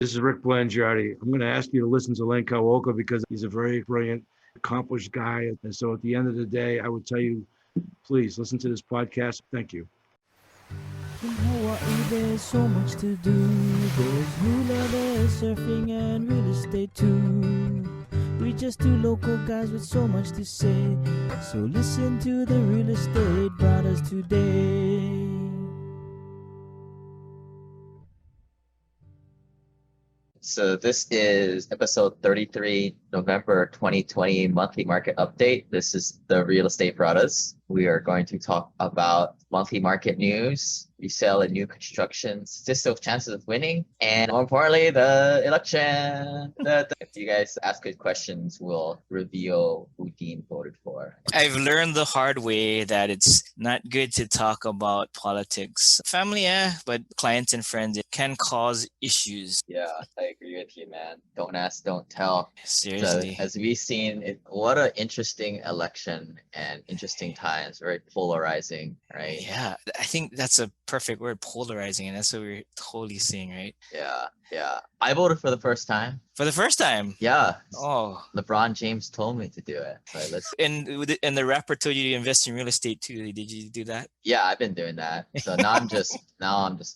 This is Rick Blangiardi. I'm going to ask you to listen to Len Kawaoka because he's a very brilliant, accomplished guy. And so at the end of the day, I would tell you, please listen to this podcast. Thank you. In Hawaii, there's so much to do. There's hula, there's surfing, and real estate too. We just two local guys with so much to say. So listen to the Real Estate Braddahs today. So this is episode 33, November 2020 monthly market update. This is the Real Estate Braddahs. We are going to talk about monthly market news, resale and new construction, statistical chances of winning, and more importantly, the election. If you guys ask good questions, we'll reveal who Dean voted for. I've learned the hard way that it's not good to talk about politics. Family, but clients and friends, it can cause issues. Yeah, I agree with you, man. Don't ask, don't tell. Seriously. So, as we've seen, what an interesting election and interesting times, very polarizing, right? Yeah, I think that's a perfect word, polarizing, and that's what we're totally seeing, right? Yeah. I voted for the first time. For the first time? Yeah. Oh. LeBron James told me to do it. So And the rapper told you to invest in real estate too. Did you do that? Yeah, I've been doing that. So now I'm just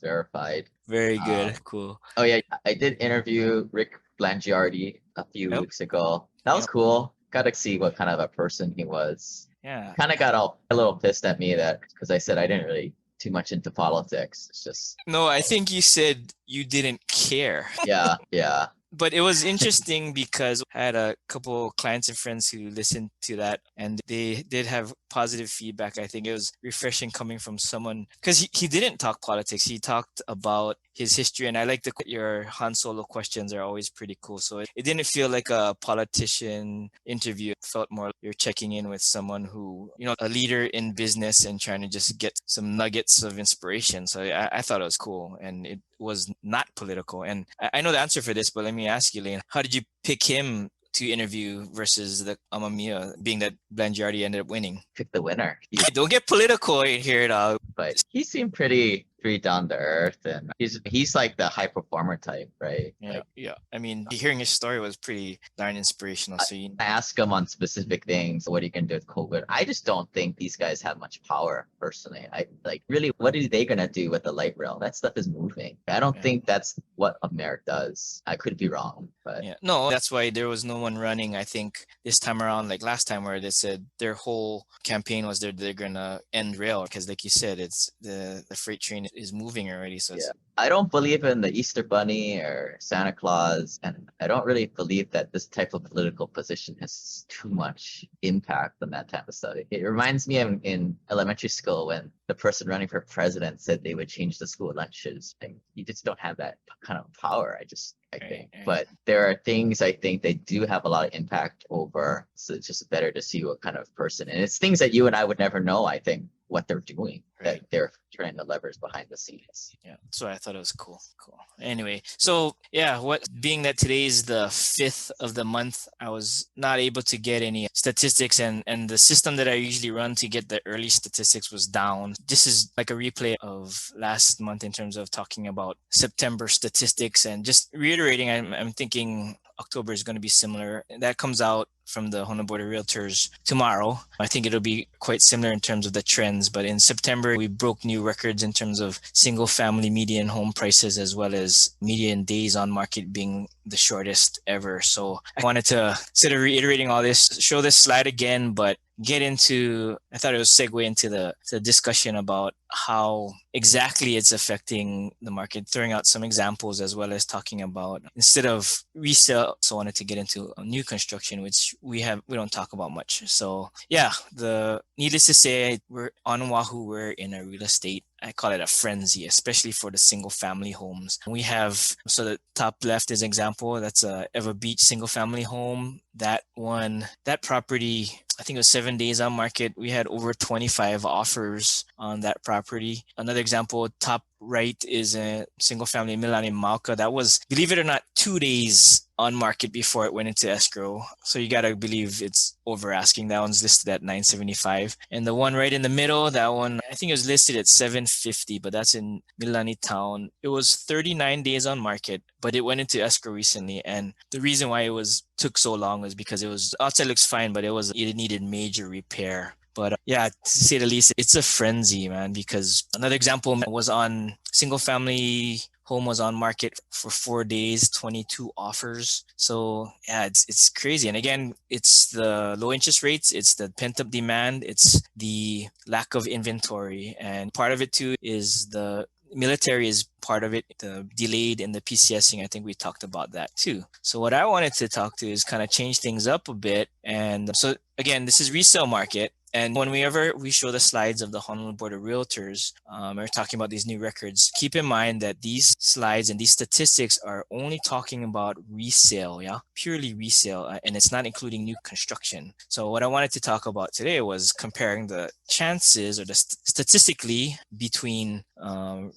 verified. Very good. Cool. Oh yeah, I did interview Rick Blangiardi a few weeks ago. That was cool. Got to see what kind of a person he was. Yeah. Kind of got a little pissed at me because I said I didn't really too much into politics. It's just no, I think you said you didn't care. Yeah. But it was interesting because I had a couple clients and friends who listened to that, and they did have positive feedback. I think it was refreshing coming from someone, because he didn't talk politics. He talked about his history, and I like your Han Solo questions are always pretty cool. So it didn't feel like a politician interview. It felt more like you're checking in with someone who, a leader in business and trying to just get some nuggets of inspiration. So I thought it was cool, and it was not political. And I know the answer for this, but let me ask you, Lane, how did you pick him to interview versus the Amamiya, being that Blangiardi ended up winning? Pick the winner. Don't get political here, dog. But he seemed pretty down to earth, and he's like the high performer type, right? Yeah. I mean, hearing his story was pretty darn inspirational. So I ask him on specific things. What are you gonna do with COVID? I just don't think these guys have much power, personally. I really, what are they gonna do with the light rail? That stuff is moving. I don't think that's what America does. I could be wrong, but no, that's why there was no one running. I think this time around, like last time, where they said their whole campaign was they're gonna end rail, because like you said, it's the freight train is moving already. So I don't believe in the Easter Bunny or Santa Claus, and I don't really believe that this type of political position has too much impact on that type of stuff. It reminds me of in elementary school when the person running for president said they would change the school lunches. You just don't have that kind of power, I think. But there are things I think they do have a lot of impact over. So it's just better to see what kind of person. And it's things that you and I would never know, I think, what they're doing, that they're turning the levers behind the scenes. Yeah, so I thought it was cool. Anyway, so being that today is the 5th of the month, I was not able to get any statistics, and the system that I usually run to get the early statistics was down. This is like a replay of last month in terms of talking about September statistics, and just reiterating, I'm thinking October is going to be similar. That comes out from the Honolulu Board of Realtors tomorrow. I think it'll be quite similar in terms of the trends, but in September, we broke new records in terms of single family median home prices, as well as median days on market being the shortest ever. So I wanted to, instead of reiterating all this, show this slide again, but get into, I thought it was segue into the discussion about how exactly it's affecting the market, throwing out some examples, as well as talking about, instead of resale, so I wanted to get into new construction, which we don't talk about much. So needless to say, we're on Wahoo, we're in a real estate, I call it a frenzy, especially for the single family homes. We have, so the top left is example, that's a Ever Beach single family home. That property, I think it was 7 days on market. We had over 25 offers on that property. Another example, top right is a single family in Milan in Malka. That was, believe it or not, 2 days on market before it went into escrow. So you got to believe it's over asking. That one's listed at 975. And the one right in the middle, that one, I think it was listed at 750, but that's in Milani town. It was 39 days on market, but it went into escrow recently. And the reason why it took so long was because it was, outside looks fine, but it needed major repair. But yeah, to say the least, it's a frenzy, man, because another example was on single family home was on market for 4 days, 22 offers. So yeah, it's crazy. And again, it's the low interest rates, it's the pent up demand, it's the lack of inventory. And part of it too is the military is part of it, the delayed in the PCSing. I think we talked about that too. So what I wanted to talk to is kind of change things up a bit. And so again, this is resale market. And whenever we show the slides of the Honolulu Board of Realtors, we're talking about these new records, keep in mind that these slides and these statistics are only talking about resale, purely resale, and it's not including new construction. So what I wanted to talk about today was comparing the chances or the statistically between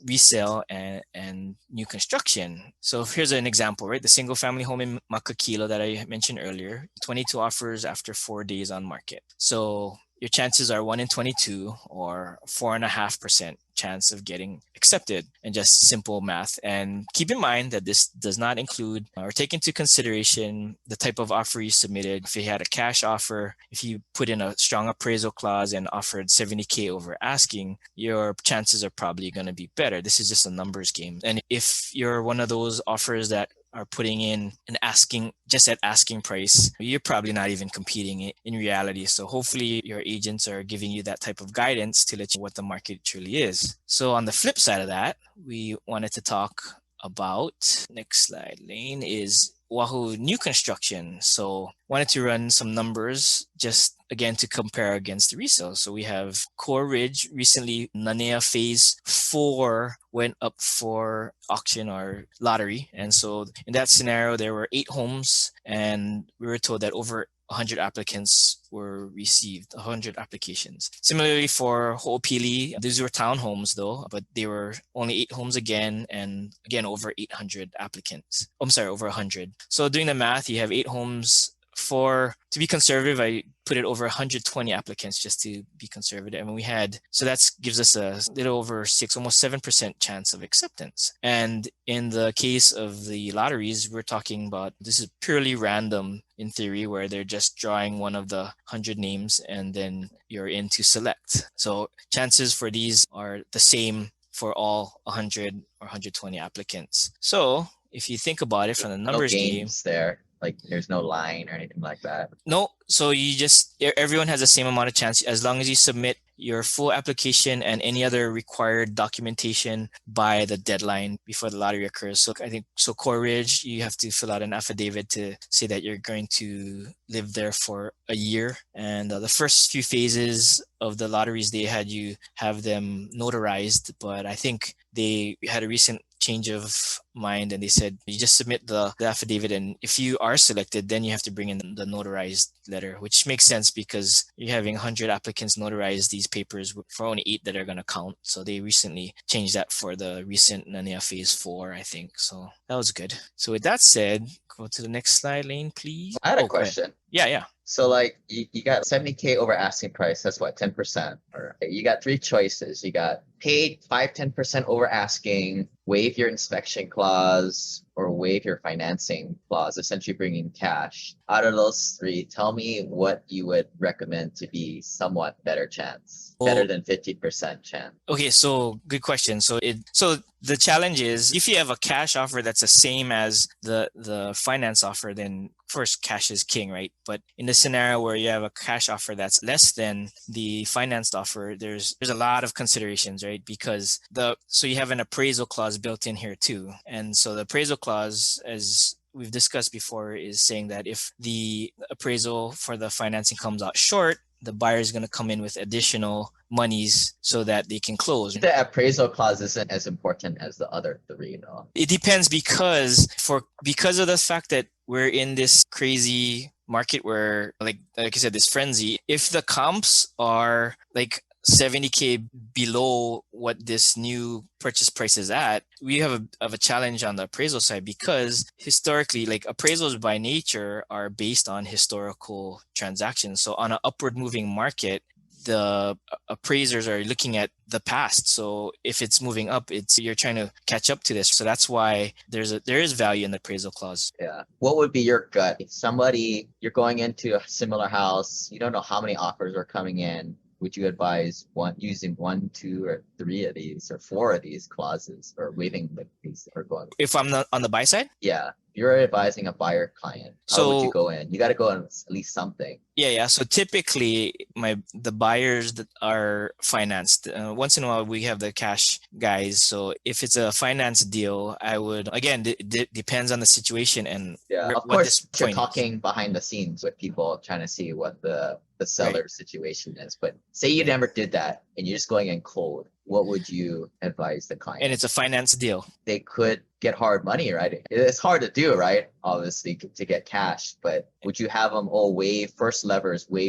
resale and new construction. So here's an example, right? The single family home in Makakilo that I mentioned earlier, 22 offers after 4 days on market. So your chances are 1 in 22 or 4.5% chance of getting accepted, and just simple math. And keep in mind that this does not include or take into consideration the type of offer you submitted. If you had a cash offer, if you put in a strong appraisal clause and offered 70K over asking, your chances are probably going to be better. This is just a numbers game. And if you're one of those offers that are putting in an asking, just at asking price, you're probably not even competing in reality. So hopefully your agents are giving you that type of guidance to let you know what the market truly is. So on the flip side of that, we wanted to talk about, next slide, Lane, is Wahoo New Construction. So wanted to run some numbers just again to compare against the resale. So we have Core Ridge recently, Nanea Phase 4 went up for auction or lottery. And so in that scenario, there were 8 homes and we were told that over 100 applicants were received, 100 applications. Similarly for Ho'opili, these were townhomes though, but they were only 8 homes again, and again over 800 applicants. I'm sorry, over 100. So doing the math, you have 8 homes. To be conservative, I put it over 120 applicants just to be conservative. And we had, so that gives us a little over 6, almost 7% chance of acceptance. And in the case of the lotteries, we're talking about, this is purely random in theory, where they're just drawing one of the 100 names and then you're in to select. So chances for these are the same for all 100 or 120 applicants. So if you think about it from the numbers game, there. Like there's no line or anything like that. No, so everyone has the same amount of chance as long as you submit your full application and any other required documentation by the deadline before the lottery occurs. So I think, Core Ridge, you have to fill out an affidavit to say that you're going to live there for a year. And the first few phases of the lotteries, they had you have them notarized, but I think they had a recent change of mind and they said you just submit the affidavit, and if you are selected, then you have to bring in the notarized letter, which makes sense because you're having 100 applicants notarize these papers for only 8 that are going to count. So they recently changed that for the recent Nanea Phase 4, I think. So that was good. So with that said, go to the next slide, Lane, please. I had a question. Yeah. So like you got 70K over asking price. That's what, 10%? Or you got 3 choices. You got paid 5-10% over asking, waive your inspection clause, or waive your financing clause, essentially bringing cash. Out of those 3, tell me what you would recommend to be somewhat better chance, better than 50% chance. Okay, so good question. So the challenge is if you have a cash offer that's the same as the finance offer, then first cash is king, right? But in the scenario where you have a cash offer that's less than the financed offer, there's a lot of considerations, right? Because so you have an appraisal clause built in here too. And so the appraisal clause, as we've discussed before, is saying that if the appraisal for the financing comes out short, the buyer is going to come in with additional monies so that they can close. The appraisal clause isn't as important as the other 3, though. It depends because of the fact that we're in this crazy market where, like I said, this frenzy. If the comps are like 70K below what this new purchase price is at, we have a challenge on the appraisal side, because historically, like, appraisals by nature are based on historical transactions. So on an upward moving market, the appraisers are looking at the past. So if it's moving up, you're trying to catch up to this. So that's why there is value in the appraisal clause. Yeah. What would be your gut? If you're going into a similar house, you don't know how many offers are coming in. Would you advise using 1, 2, or 3 of these, or 4 of these clauses, or waiving these, or going? If I'm not on the buy side? Yeah. If you're advising a buyer client, how would you go in? You got to go in at least something. Yeah. So typically, the buyers that are financed. Once in a while, we have the cash guys. So if it's a finance deal, I would, again, depends on the situation and of course you're talking behind the scenes with people trying to see what the seller's situation is. But say you never did that and you're just going in cold, what would you advise the client? And it's a finance deal. They could get hard money, right? It's hard to do, right? Obviously, to get cash, but would you have them all waive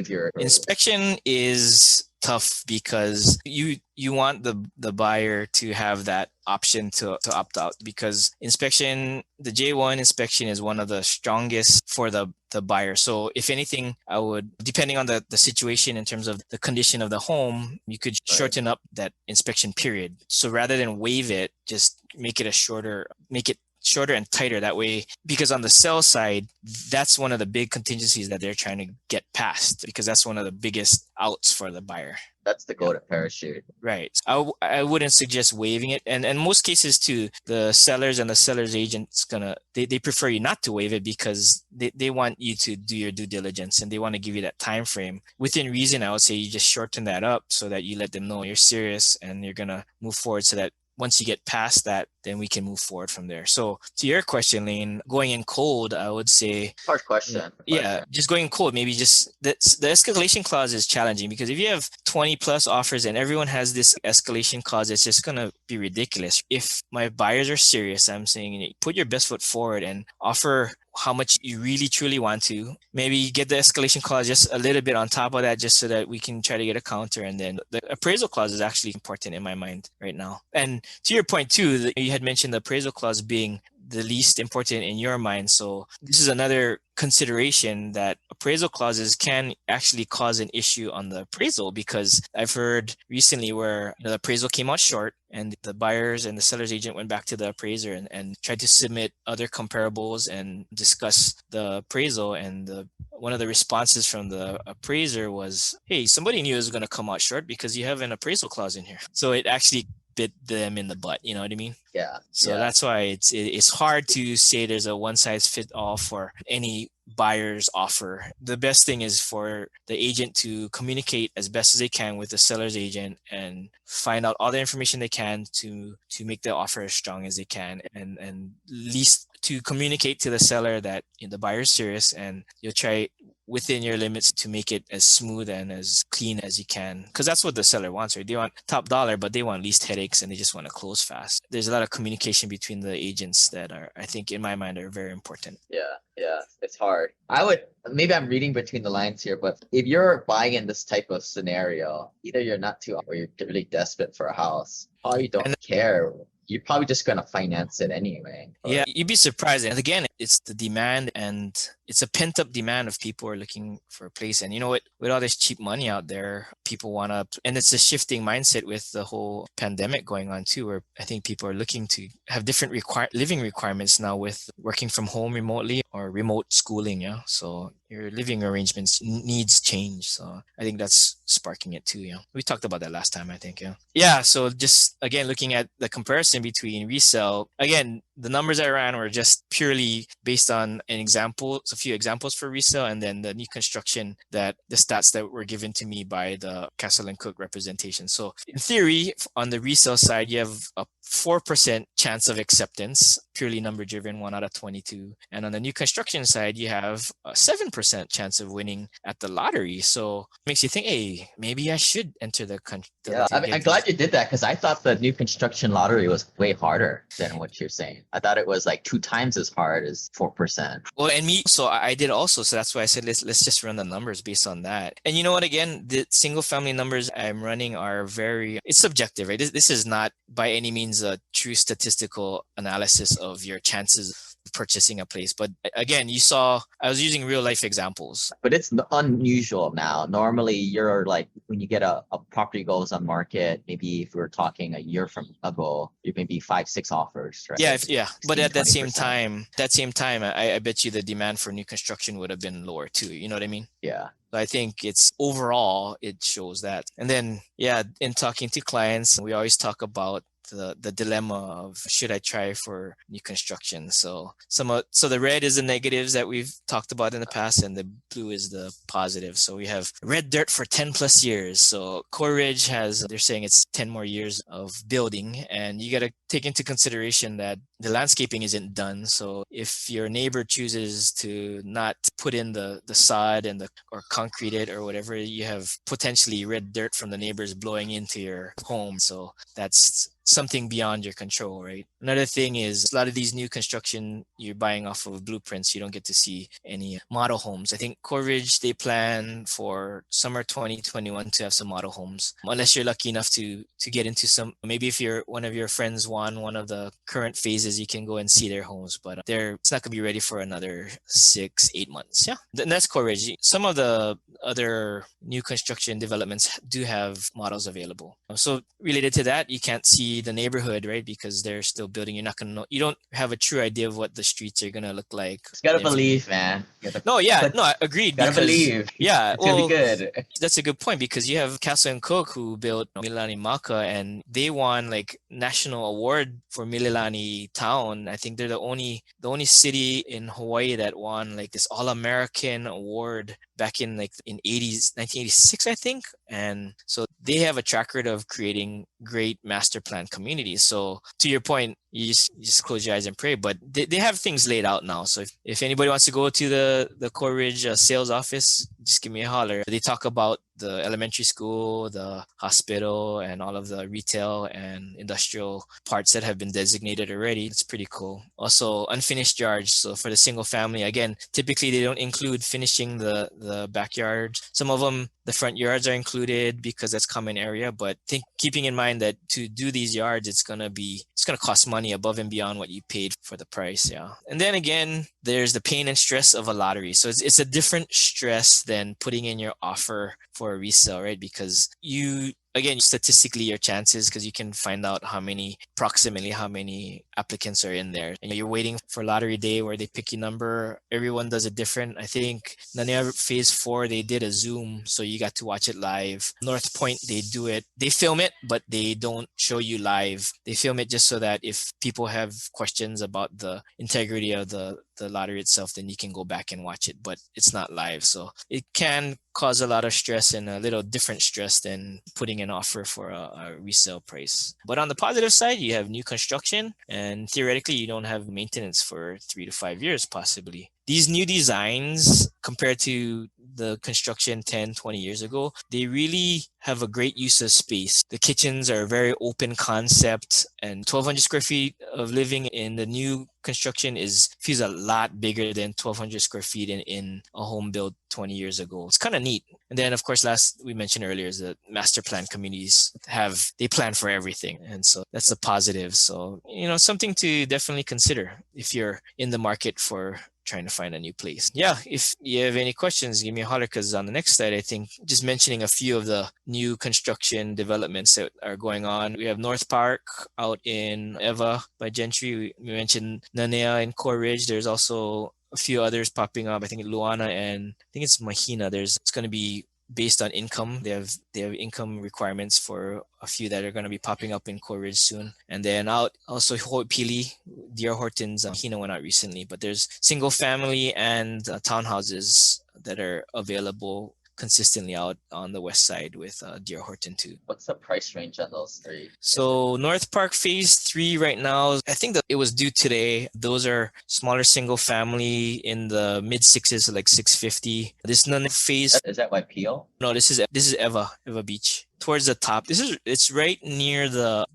your inspection? Is tough because you want the buyer to have that option to opt out, because the J1 inspection is one of the strongest for the buyer. So if anything, I would, depending on the situation in terms of the condition of the home, you could shorten up that inspection period. So rather than waive it, just make it shorter and tighter that way, because on the sell side, that's one of the big contingencies that they're trying to get past, because that's one of the biggest outs for the buyer. That's the golden parachute. Right. I wouldn't suggest waiving it. And in most cases too, the sellers and the seller's agent's they prefer you not to waive it, because they want you to do your due diligence and they want to give you that time frame. Within reason, I would say you just shorten that up so that you let them know you're serious and you're going to move forward, so that once you get past that, then we can move forward from there. So to your question, Lane, going in cold, I would say... Hard question. Yeah, just going in cold. Maybe just... The escalation clause is challenging, because if you have 20 plus offers and everyone has this escalation clause, it's just going to be ridiculous. If my buyers are serious, I'm saying put your best foot forward and offer how much you really truly want to. Maybe get the escalation clause just a little bit on top of that, just so that we can try to get a counter. And then the appraisal clause is actually important in my mind right now. And to your point too, you had mentioned the appraisal clause being the least important in your mind. So this is another consideration, that appraisal clauses can actually cause an issue on the appraisal, because I've heard recently where the appraisal came out short and the buyers and the seller's agent went back to the appraiser and tried to submit other comparables and discuss the appraisal. And one of the responses from the appraiser was, hey, somebody knew it was going to come out short because you have an appraisal clause in here. So it actually bit them in the butt. You know what I mean? Yeah. So that's why it's hard to say there's a one size fit all for any buyer's offer. The best thing is for the agent to communicate as best as they can with the seller's agent and find out all the information they can to make the offer as strong as they can, and least to communicate to the seller that the buyer is serious, and you'll try within your limits to make it as smooth and as clean as you can, because that's what the seller wants, right? They want top dollar, but they want least headaches and they just want to close fast. There's a lot of communication between the agents that are, I think, in my mind, are very important. Yeah, it's hard. Maybe I'm reading between the lines here, but if you're buying in this type of scenario, either you're not too, or you're really desperate for a house, or you don't care, you're probably just going to finance it anyway. Yeah, you'd be surprised. And again, it's the demand, and it's a pent up demand of people who are looking for a place. And you know what, with all this cheap money out there, people want to, and it's a shifting mindset with the whole pandemic going on too, where I think people are looking to have different living requirements now with working from home remotely or remote schooling. Yeah. So your living arrangements needs change. So I think that's sparking it too. Yeah. We talked about that last time, I think. Yeah. Yeah. So just again, looking at the comparison between resale, again, the numbers I ran were just purely based on a few examples for resale, and then the new construction, that the stats that were given to me by the Castle and Cook representation. So in theory, on the resale side, you have a 4% chance of acceptance, purely number driven, 1 out of 22. And on the new construction side, you have a 7% chance of winning at the lottery. So it makes you think, hey, maybe I should enter the lottery. I'm glad you did that, because I thought the new construction lottery was way harder than what you're saying. I thought it was like 2 times as hard as is 4%. Well, and me, so I did also. So that's why I said let's just run the numbers based on that. And you know what? Again, the single family numbers I'm running are it's subjective, right? This is not by any means a true statistical analysis of your chances of purchasing a place. But again, you saw I was using real life examples. But it's unusual now. Normally, you're like, when you get a property goes on market, maybe if we were talking a year from ago, you maybe 5-6 offers, right? Yeah. But at that same 20%. time, I bet you the demand for new construction would have been lower too. You know what I mean? Yeah. So I think it's overall, it shows that. And then, yeah, in talking to clients, we always talk about the dilemma of should I try for new construction. So the red is the negatives that we've talked about in the past, and the blue is the positive. So we have red dirt for 10 plus years. So Core Ridge they're saying it's 10 more years of building, and you got to take into consideration that the landscaping isn't done. So if your neighbor chooses to not put in the sod or concrete it or whatever, you have potentially red dirt from the neighbors blowing into your home. So that's something beyond your control, right? Another thing is a lot of these new construction, you're buying off of blueprints. You don't get to see any model homes. I think Core Ridge, they plan for summer 2021 to have some model homes, unless you're lucky enough to get into some. Maybe if one of your friends won one of the current phases, you can go and see their homes, but it's not going to be ready for another 6-8 months. Yeah, and that's Core Ridge. Some of the other new construction developments do have models available. So related to that, you can't see the neighborhood, right? Because they're still building. You're not going to know. You don't have a true idea of what the streets are going to look like. You gotta believe, man. I agreed. Gotta believe. Yeah, It's gonna be good. That's a good point, because you have Castle and Cook, who built Mililani Maka, and they won like national award for Mililani Town. I think they're the only city in Hawaii that won like this All-American award back in 1986, I think. And so they have a track record of creating great master plan communities. So to your point, you just close your eyes and pray, but they have things laid out now. So if anybody wants to go to the Core Ridge sales office, just give me a holler. They talk about the elementary school, the hospital, and all of the retail and industrial parts that have been designated already. It's pretty cool. Also, unfinished yards. So for the single family, again, typically they don't include finishing the backyard. Some of them, the front yards are included because that's common area, but keeping in mind that to do these yards, it's going to cost money above and beyond what you paid for the price. Yeah. And then again, there's the pain and stress of a lottery. So it's a different stress than putting in your offer for a resale, right? Because statistically your chances, because you can find out approximately how many applicants are in there. And you're waiting for lottery day where they pick your number. Everyone does it different. I think Nania Phase 4, they did a Zoom, so you got to watch it live. North Point, they film it, but they don't show you live. They film it just so that if people have questions about the integrity of the lottery itself, then you can go back and watch it, but it's not live. So it can cause a lot of stress, and a little different stress than putting an offer for a resale price. But on the positive side, you have new construction, and theoretically you don't have maintenance for 3 to 5 years possibly. These new designs, compared to the construction 10, 20 years ago, they really have a great use of space. The kitchens are a very open concept, and 1,200 square feet of living in the new construction feels a lot bigger than 1,200 square feet in a home built 20 years ago. It's kind of neat. And then, of course, last we mentioned earlier is that master plan communities they plan for everything. And so that's a positive. So, something to definitely consider if you're in the market for trying to find a new place. Yeah, if you have any questions, give me a holler, because on the next slide, I think just mentioning a few of the new construction developments that are going on. We have North Park out in Eva by Gentry. We mentioned Nanea and Core Ridge. There's also a few others popping up. I think Luana and I think it's Mahina. It's going to be based on income. They have income requirements for a few that are going to be popping up in Core Ridge soon. And then out also Ho'opili, D.R. Horton's Hina went out recently, but there's single family and townhouses that are available consistently out on the west side with D.R. Horton too. What's the price range on those three? So North Park Phase 3 right now, I think that it was due today. Those are smaller single family in the mid sixes, like 650. This none phase. Is that YPO? No, this is Eva Beach. towards the top. It's right near the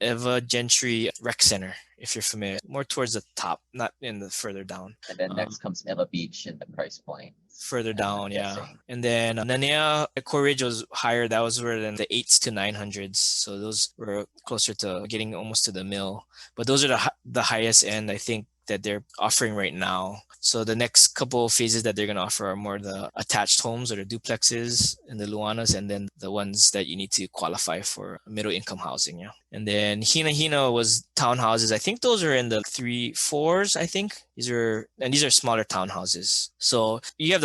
Eva Gentry Rec Center, if you're familiar. More towards the top, not in the further down. And then next comes Eva Beach in the price point. Further down, yeah. guessing. And then Nanea, Core Ridge was higher. That was where then the 8s to 900s. So those were closer to getting almost to the mill. But those are the highest end, I think, that they're offering right now. So the next couple of phases that they're going to offer are more the attached homes or the duplexes and the Luanas, and then the ones that you need to qualify for middle income housing. Yeah. And then Hina was townhouses. I think those are in the 3-4s, I think. These are smaller townhouses. So you have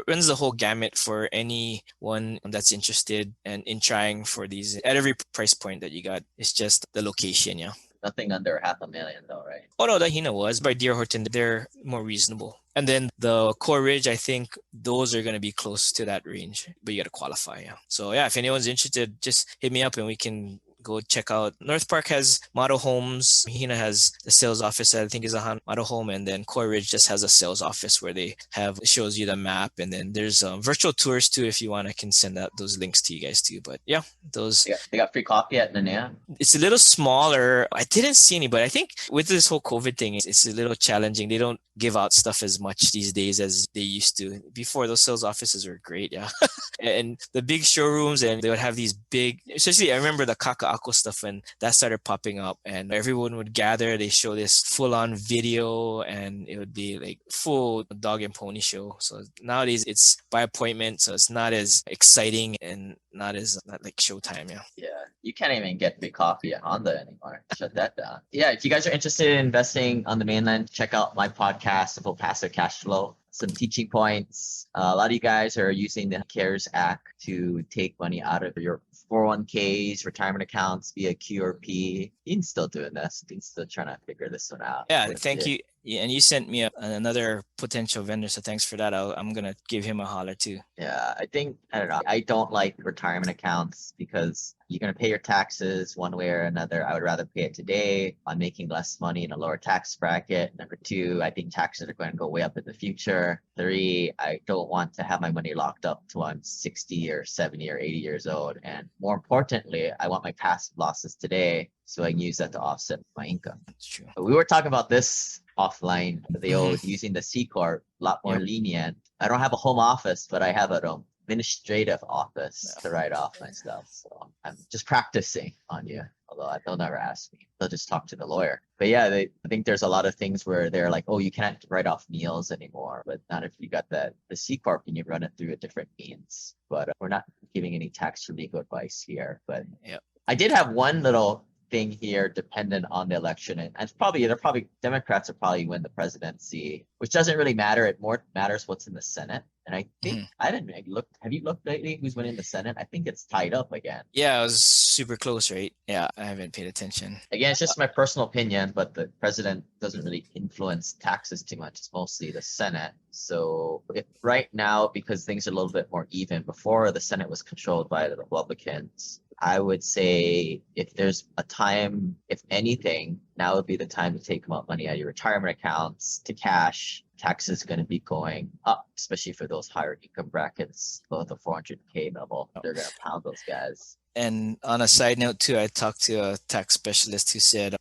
runs the whole gamut for anyone that's interested and in trying for these at every price point that you got. It's just the location, yeah. Nothing under $500,000 though, right? Oh no, the Hina was by Deer Horton. They're more reasonable. And then the Core Ridge, I think those are going to be close to that range, but you got to qualify. Yeah. So yeah, if anyone's interested, just hit me up and we can go check out. North Park has model homes. Hina has the sales office that I think is a model home. And then Core Ridge just has a sales office where it shows you the map. And then there's virtual tours too. If you want, I can send out those links to you guys too. But yeah, those. Yeah, they got free coffee at Nanea. It's a little smaller. I didn't see any, but I think with this whole COVID thing, it's a little challenging. They don't give out stuff as much these days as they used to. Before, those sales offices were great. Yeah. And the big showrooms, and they would have these big, especially I remember the Kawaoka stuff when that started popping up and everyone would gather. They show this full-on video and it would be like full dog and pony show. So nowadays it's by appointment, so it's not as exciting and not like showtime. Yeah, you can't even get free coffee at Honda anymore. Shut that down. Yeah, if you guys are interested in investing on the mainland, check out my podcast, Simple Passive Cashflow. Some teaching points. A lot of you guys are using the CARES Act to take money out of your 401ks, retirement accounts via QRP. Ian's still doing this. Ian's still trying to figure this one out. Yeah, thank you. Yeah, and you sent me another potential vendor, so thanks for that. I'm going to give him a holler too. Yeah, I don't know. I don't like retirement accounts because you're going to pay your taxes one way or another. I would rather pay it today. I'm making less money in a lower tax bracket. Number 2, I think taxes are going to go way up in the future. 3, I don't want to have my money locked up till I'm 60 or 70 or 80 years old. And more importantly, I want my past losses today so I can use that to offset my income. That's true. But we were talking about this offline, using the C Corp, a lot more lenient. I don't have a home office, but I have an administrative office to write off my stuff. So I'm just practicing on you, although they'll never ask me. They'll just talk to the lawyer. But yeah, I think there's a lot of things where they're like, oh, you can't write off meals anymore, but not if you got the C Corp and you run it through a different means. But we're not giving any tax or legal advice here. But I did have one little thing here dependent on the election, and Democrats will probably win the presidency, which doesn't really matter. It more matters what's in the Senate. And I think have you looked lately who's winning the Senate? I think it's tied up again. Yeah, it was super close, right? Yeah, I haven't paid attention. Again, it's just my personal opinion, but the president doesn't really influence taxes too much. It's mostly the Senate. So if right now, because things are a little bit more even, before the Senate was controlled by the Republicans, I would say if there's a time, if anything, now would be the time to take out money out of your retirement accounts to cash. Taxes going to be going up, especially for those higher income brackets, below the 400K level. They're going to pound those guys. And on a side note too, I talked to a tax specialist who said,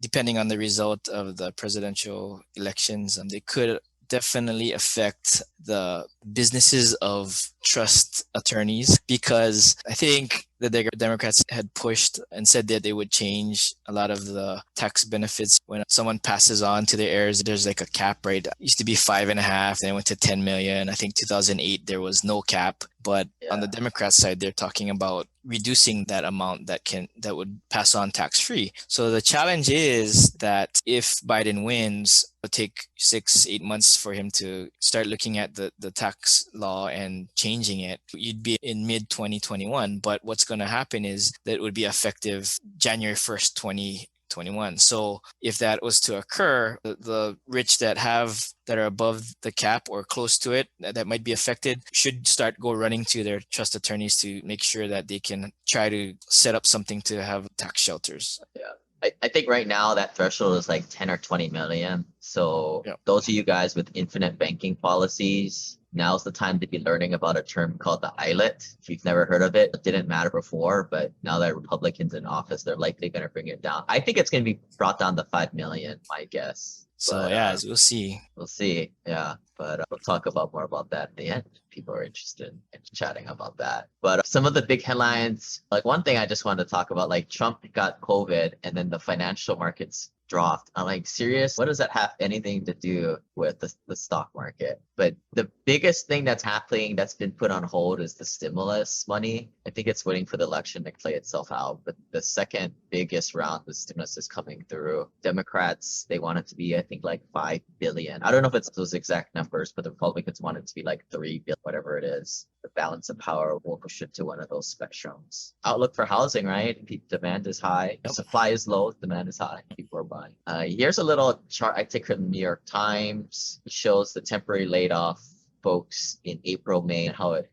depending on the result of the presidential elections, they could definitely affect the businesses of trust attorneys, because I think the Democrats had pushed and said that they would change a lot of the tax benefits when someone passes on to their heirs. There's like a cap, right? It used to be 5.5, then it went to 10 million. I think 2008 there was no cap, but on the Democrat side, they're talking about reducing that amount that would pass on tax free. So the challenge is that if Biden wins, it'll take 6-8 months for him to start looking at the tax law and changing it. You'd be in mid 2021, but what's going to happen is that it would be effective January 1st, 2021. So if that was to occur, the rich that are above the cap or close to it that might be affected should go running to their trust attorneys to make sure that they can try to set up something to have tax shelters. Yeah. I think right now that threshold is like 10 or 20 million. So Yep. those of you guys with infinite banking policies, now's the time to be learning about a term called the ILIT. If you've never heard of it, it didn't matter before, but now that Republicans in office, they're likely going to bring it down. I think it's going to be brought down to 5 million, my guess. So But, yeah, we'll see. we'll see. Yeah. But we'll talk about more about that at the end. People are interested in chatting about that. But some of the big headlines, like one thing I just wanted to talk about, like Trump got COVID and then the financial markets dropped. I'm like, serious? What does that have anything to do with the stock market? But the biggest thing that's happening that's been put on hold is the stimulus money. I think it's waiting for the election to play itself out. But the second biggest round of stimulus is coming through. Democrats, they want it to be, I think, like 5 billion. I don't know if it's those exact numbers, but the Republicans want it to be like 3 billion, whatever it is. The balance of power will push it to one of those spectrums. Outlook for housing, right? Demand is high. Supply is low. Demand is high. People are buying. Here's a little chart I take from the New York Times. It shows the temporary laid off folks in April, May, and how it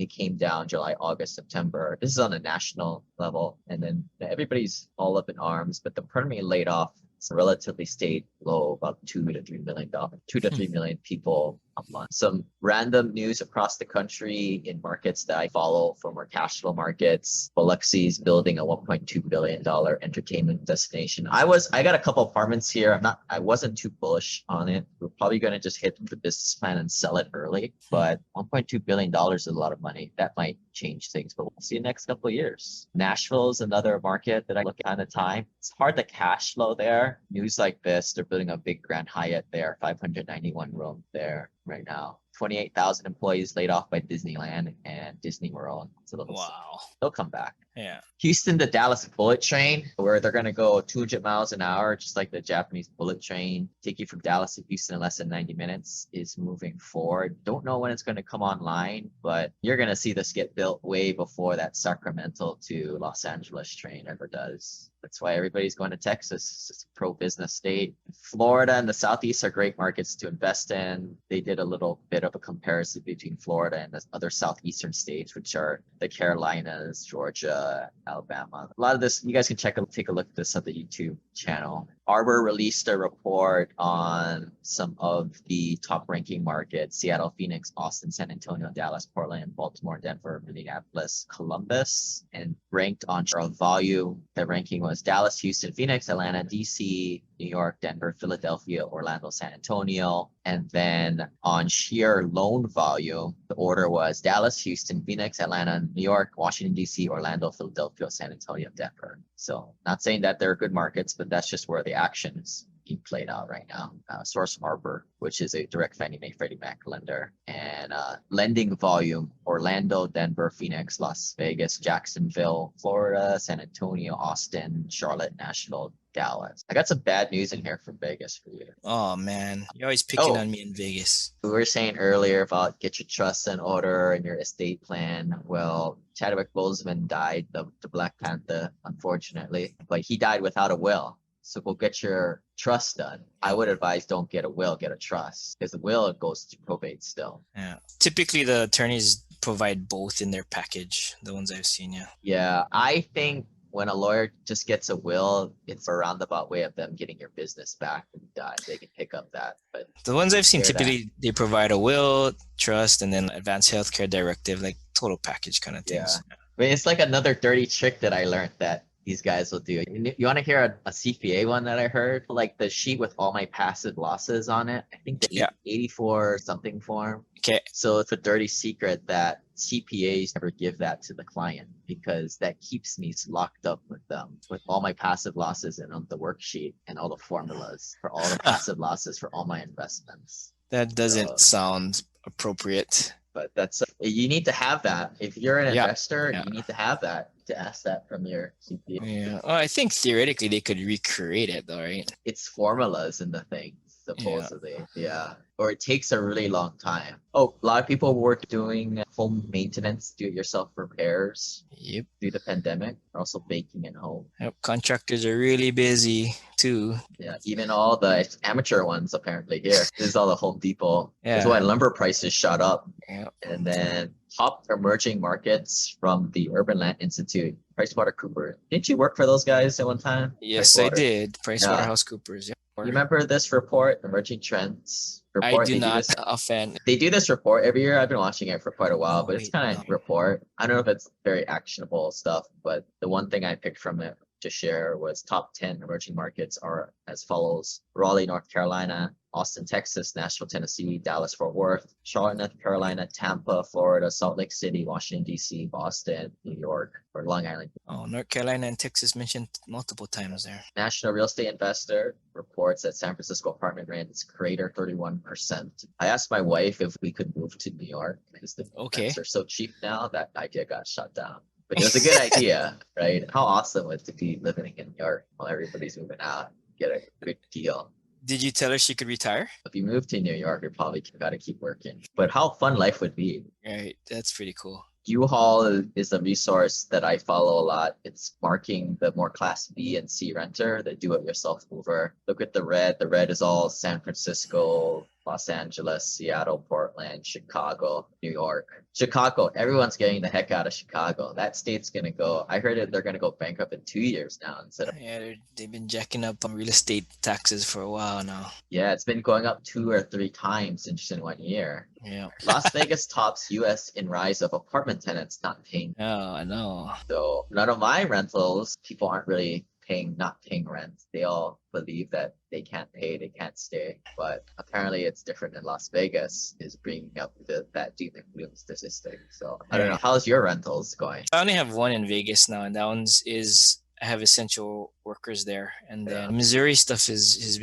came down July, August, September. This is on a national level. And then everybody's all up in arms, but the permanently laid off relatively stayed low, about $2 to $3 million, 2 to 3 million people a month. Some random news across the country in markets that I follow from our cash flow markets. Biloxi's building a $1.2 billion entertainment destination. I got a couple apartments here. I wasn't too bullish on it. We're probably going to just hit the business plan and sell it early, but $1.2 billion is a lot of money. That might change things, but we'll see the next couple of years. Nashville is another market that I look at the time. It's hard to cash flow there. News like this, they're building a big Grand Hyatt there, 591 rooms there right now. 28,000 employees laid off by Disneyland and Disney World. It's a little Wow. They'll come back. Yeah. Houston to Dallas bullet train, where they're going to go 200 miles an hour, just like the Japanese bullet train, take you from Dallas to Houston in less than 90 minutes, is moving forward. Don't know when it's going to come online, but you're going to see this get built way before that Sacramento to Los Angeles train ever does. That's why everybody's going to Texas. It's a pro-business state. Florida and the Southeast are great markets to invest in. They did a little bit of a comparison between Florida and the other Southeastern states, which are the Carolinas, Georgia, Alabama. A lot of this, you guys can take a look at this on the YouTube channel. Arbor released a report on some of the top ranking markets: Seattle, Phoenix, Austin, San Antonio, Dallas, Portland, Baltimore, Denver, Minneapolis, Columbus, and ranked on share of volume. The ranking was Dallas, Houston, Phoenix, Atlanta, DC, New York, Denver, Philadelphia, Orlando, San Antonio. And then on sheer loan volume, the order was Dallas, Houston, Phoenix, Atlanta, New York, Washington, DC, Orlando, Philadelphia, San Antonio, Denver. So not saying that they're good markets, but that's just where the action is being played out right now. Source Arbor, which is a direct Fannie Mae Freddie Mac lender, and lending volume: Orlando, Denver, Phoenix, Las Vegas, Jacksonville, Florida, San Antonio, Austin, Charlotte, Nashville, Dallas. I got some bad news in here from Vegas for you. Oh man, you're always picking on me in Vegas. We were saying earlier about get your trust in order and your estate plan. Well, Chadwick Boseman died, the Black Panther, unfortunately, but he died without a will. So go get your trust done. I would advise don't get a will, get a trust, because the will goes to probate still. Yeah. Typically, the attorneys provide both in their package, the ones I've seen, yeah. Yeah, I think when a lawyer just gets a will, it's a roundabout way of them getting your business back when you die. They can pick up that. But the ones I've seen, typically, they provide a will, trust, and then advanced healthcare directive, like total package kind of things. Yeah. But it's like another dirty trick that I learned that these guys will do. You want to hear a CPA one that I heard? Like the sheet with all my passive losses on it. I think the 84 something form. Okay. So it's a dirty secret that CPAs never give that to the client, because that keeps me locked up with them, with all my passive losses and on the worksheet and all the formulas for all the passive losses for all my investments. That doesn't sound appropriate. But that's, you need to have that. If you're an investor, you need to have that, to ask that from your CPA. Yeah. Oh, I think theoretically they could recreate it though, right? It's formulas in the thing, supposedly. Yeah. Or it takes a really long time. Oh, a lot of people were doing home maintenance, do-it-yourself repairs. Yep. Through the pandemic. They're also baking at home. Yep. Contractors are really busy too. Yeah. Even all the amateur ones apparently here. This is all the Home Depot. Yeah. That's why lumber prices shot up. Yeah. And then top emerging markets from the Urban Land Institute. PricewaterhouseCoopers. Didn't you work for those guys at one time? Yes, I did. Yeah. PricewaterhouseCoopers. Yeah. You remember this report, Emerging Trends I report? do They not this. offend. They do this report every year. I've been watching it for quite a while, Oh, but it's wait, kind of no. report. I don't know if it's very actionable stuff, but the one thing I picked from it to share was top 10 emerging markets are as follows: Raleigh, North Carolina; Austin, Texas; Nashville, Tennessee; Dallas, Fort Worth; Charlotte, North Carolina; Tampa, Florida; Salt Lake City; Washington, D.C., Boston, New York, or Long Island. Oh, North Carolina and Texas mentioned multiple times there. National Real Estate Investor reports that San Francisco apartment rent is greater 31%. I asked my wife if we could move to New York because the rents are so cheap now. That idea got shut down. But it was a good idea, right? How awesome would it to be living in New York while everybody's moving out, get a good deal. Did you tell her she could retire? If you move to New York, you probably got to keep working. But how fun life would be. Right, that's pretty cool. U-Haul is a resource that I follow a lot. It's marking the more class B and C renter, the do-it-yourself mover. Look at the red. The red is all San Francisco, Los Angeles, Seattle, Portland, Chicago, New York. Chicago, everyone's getting the heck out of Chicago. That state's going to go, I heard they're going to go bankrupt in 2 years now instead of. Yeah, they've been jacking up on real estate taxes for a while now. Yeah, it's been going up 2 or 3 times in just in 1 year. Yeah. Las Vegas tops US in rise of apartment tenants not paying. Oh, I know. So none of my rentals, people aren't really not paying rent. They all believe that they can't pay, they can't stay. But apparently it's different in Las Vegas, is bringing up that doom and gloom statistic. So I don't know. How's your rentals going? I only have one in Vegas now, and that one's I have essential workers there, and then Missouri stuff is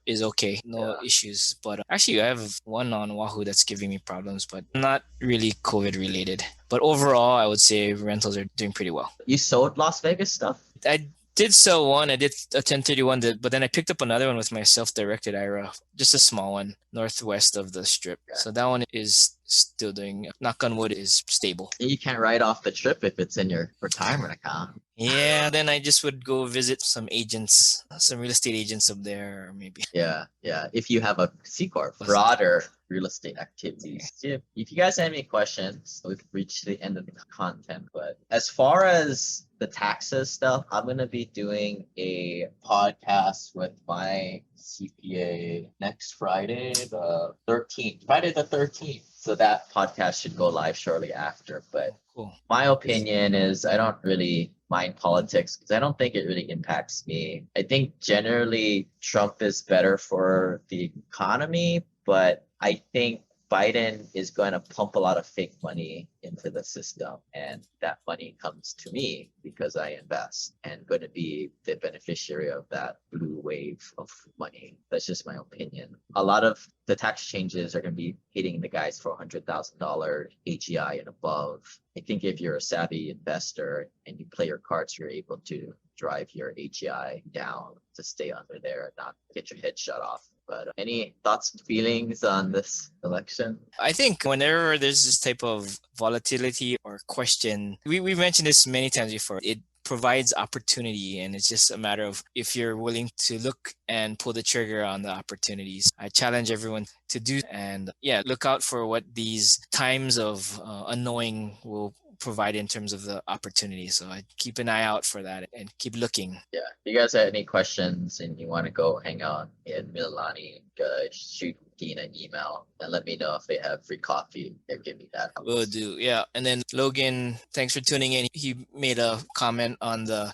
okay, no issues. But actually, I have one on Wahoo that's giving me problems, but not really COVID related. But overall, I would say rentals are doing pretty well. You sold Las Vegas stuff? I did sell one. I did a 1031, but then I picked up another one with my self-directed IRA, just a small one, northwest of the strip. So that one is still doing, knock on wood, is stable. You can't write off the trip if it's in your retirement account. Yeah, then I just would go visit some agents, some real estate agents up there, or maybe. Yeah. If you have a C Corp, broader real estate activities. If you guys have any questions, we've reached the end of the content. But as far as the taxes stuff, I'm going to be doing a podcast with my CPA next Friday, the 13th. Friday the 13th. So that podcast should go live shortly after. But cool. My opinion is I don't really mind politics because I don't think it really impacts me. I think generally Trump is better for the economy, but I think Biden is going to pump a lot of fake money into the system, and that money comes to me because I invest and going to be the beneficiary of that blue wave of money. That's just my opinion. A lot of the tax changes are going to be hitting the guys for $100,000 AGI and above. I think if you're a savvy investor and you play your cards, you're able to drive your AGI down to stay under there and not get your head shut off. But any thoughts, feelings on this election? I think whenever there's this type of volatility or question, we've mentioned this many times before, it provides opportunity, and it's just a matter of if you're willing to look and pull the trigger on the opportunities. I challenge everyone to do, and look out for what these times of unknowing will provide in terms of the opportunity. So I keep an eye out for that and keep looking. Yeah. If you guys have any questions and you want to go hang out in Mililani, shoot Dean an email and let me know if they have free coffee. They'll give me that. Will do. Yeah. And then Logan, thanks for tuning in. He made a comment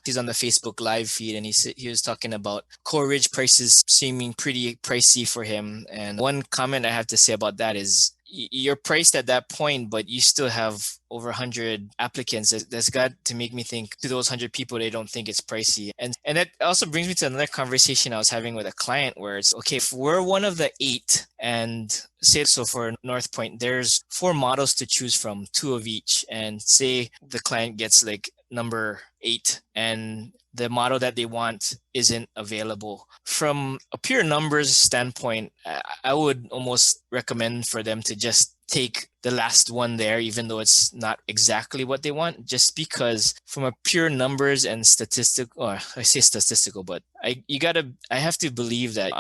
he's on the Facebook live feed, and he was talking about core ridge prices seeming pretty pricey for him. And one comment I have to say about that is you're priced at that point, but you still have over 100 applicants. That's got to make me think, to those 100 people, they don't think it's pricey. And that also brings me to another conversation I was having with a client where it's, okay, if we're one of the 8, and say, so for North Point, there's 4 models to choose from, 2 of each. And say the client gets like number 8 and the model that they want isn't available. From a pure numbers standpoint, I would almost recommend for them to just take the last one there, even though it's not exactly what they want, just because from a pure numbers and statistical, or I say statistical, but I have to believe that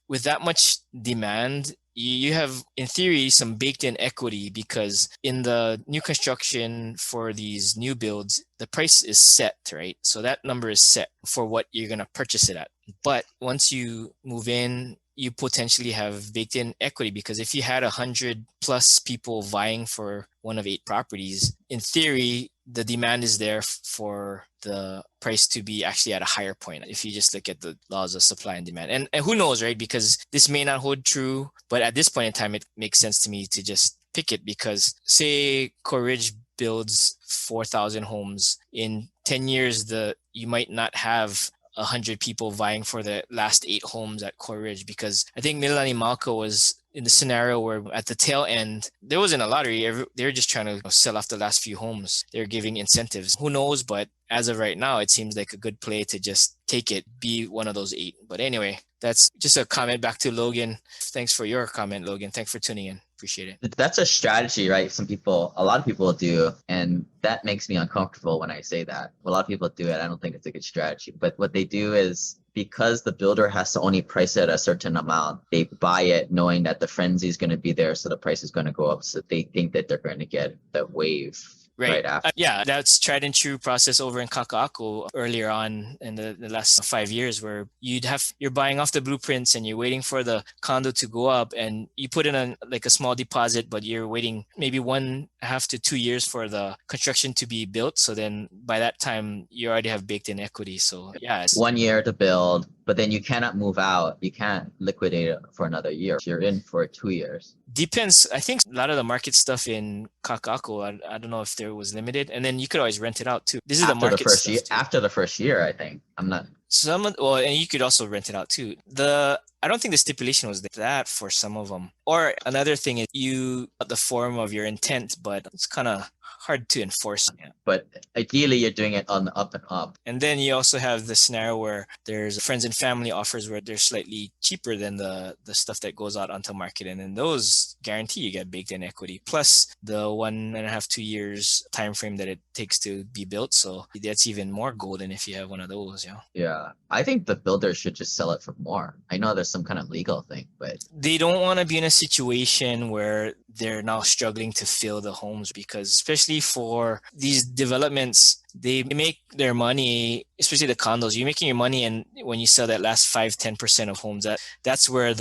with that much demand, you have, in theory, some baked in equity, because in the new construction for these new builds, the price is set, right? So that number is set for what you're going to purchase it at. But once you move in, you potentially have baked in equity, because if you had 100 plus people vying for one of 8 properties, in theory, the demand is there for the price to be actually at a higher point if you just look at the laws of supply and demand. And who knows, right? Because this may not hold true, but at this point in time, it makes sense to me to just pick it, because say Core Ridge builds 4,000 homes in 10 years, you might not have 100 people vying for the last 8 homes at Core Ridge, because I think Mililani Malco was in the scenario where at the tail end, there wasn't a lottery. They were just trying to sell off the last few homes. They're giving incentives. Who knows? But as of right now, it seems like a good play to just take it, be one of those 8. But anyway, that's just a comment back to Logan. Thanks for your comment, Logan. Thanks for tuning in. Appreciate it. That's a strategy, right? A lot of people do. And that makes me uncomfortable when I say that. A lot of people do it. I don't think it's a good strategy. But what they do is, because the builder has to only price it at a certain amount, they buy it knowing that the frenzy is going to be there. So the price is going to go up. So they think that they're going to get the wave. Right after. Yeah, that's tried and true process over in Kawaoka earlier on in the last 5 years, where you're buying off the blueprints and you're waiting for the condo to go up, and you put in a small deposit, but you're waiting maybe 1.5 to 2 years for the construction to be built. So then by that time you already have baked in equity. So yeah, it's 1 year to build, but then you cannot move out. You can't liquidate it for another year. You're in for 2 years. Depends. I think a lot of the market stuff in Kawaoka, I don't know if there was limited, and then you could always rent it out too. This is After the market first stuff year, too. after the first year, I think. I'm not. And you could also rent it out too. I don't think the stipulation was that for some of them. Or another thing is the form of your intent, but it's kind of hard to enforce. Yeah. But ideally, you're doing it on the up and up. And then you also have the scenario where there's friends and family offers where they're slightly cheaper than the stuff that goes out onto market. And then those guarantee you get baked in equity, plus the 1.5, 2 years time frame that it takes to be built. So that's even more golden if you have one of those. Yeah. I think the builder should just sell it for more. I know there's some kind of legal thing, but they don't want to be in a situation where they're now struggling to fill the homes, because especially for these developments, they make their money, especially the condos, you're making your money, and when you sell that last 5-10% of homes, that's where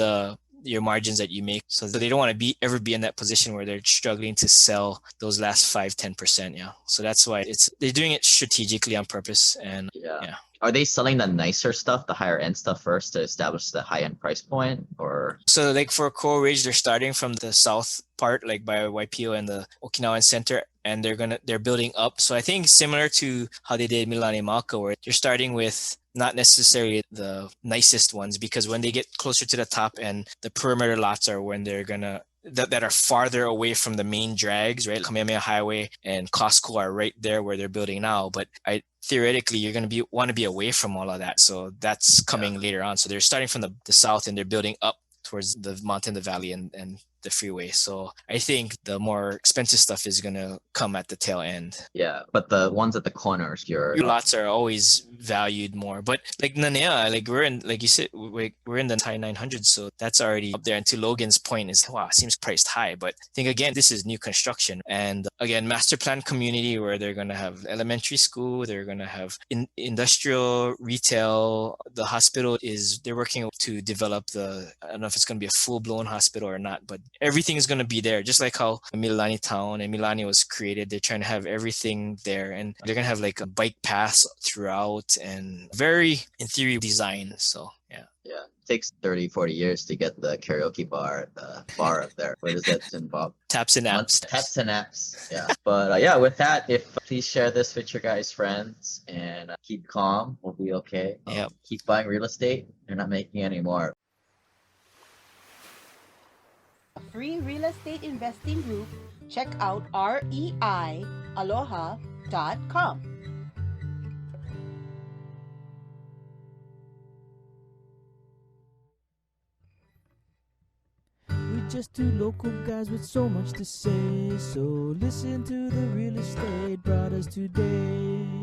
your margins that you make. So they don't want to ever be in that position where they're struggling to sell those last 5-10%. Yeah. So that's why they're doing it strategically on purpose. And yeah. Are they selling the nicer stuff, the higher end stuff first to establish the high end price point, or? So like for Core Ridge, they're starting from the south part, like by YPO and the Okinawan Center, and they're building up. So I think similar to how they did Mililani Malco, where they're starting with not necessarily the nicest ones, because when they get closer to the top and the perimeter lots are when they're gonna that are farther away from the main drags, right? Kamehameha Highway and Costco are right there where they're building now. But theoretically, you're going to want to be away from all of that. So that's coming later on. So they're starting from the south and they're building up towards the mountain, the valley, and the freeway. So I think the more expensive stuff is going to come at the tail end. Yeah, but the ones at the corners, your lots are always valued more. But like Nanea, like we're in, like you said, we're in the high 900s, so that's already up there. And to Logan's point is, wow, it seems priced high. But I think again, this is new construction, and again, master plan community where they're going to have elementary school, they're going to have industrial, retail. The hospital they're working to develop I don't know if it's going to be a full blown hospital or not, but everything is going to be there, just like how Mililani Town and Mililani was created. They're trying to have everything there, and they're going to have like a bike paths throughout and very, in theory, design. So yeah. Yeah, it takes 30-40 years to get the karaoke bar, the bar up there. What is that in Bob? Taps and apps. Taps and apps. Yeah. But with that, please share this with your guys' friends, and keep calm. We'll be okay. Keep buying real estate. You're not making any more. Free real estate investing group, check out reialoha.com. We're just two local guys with so much to say, so listen to the real estate Braddahs today.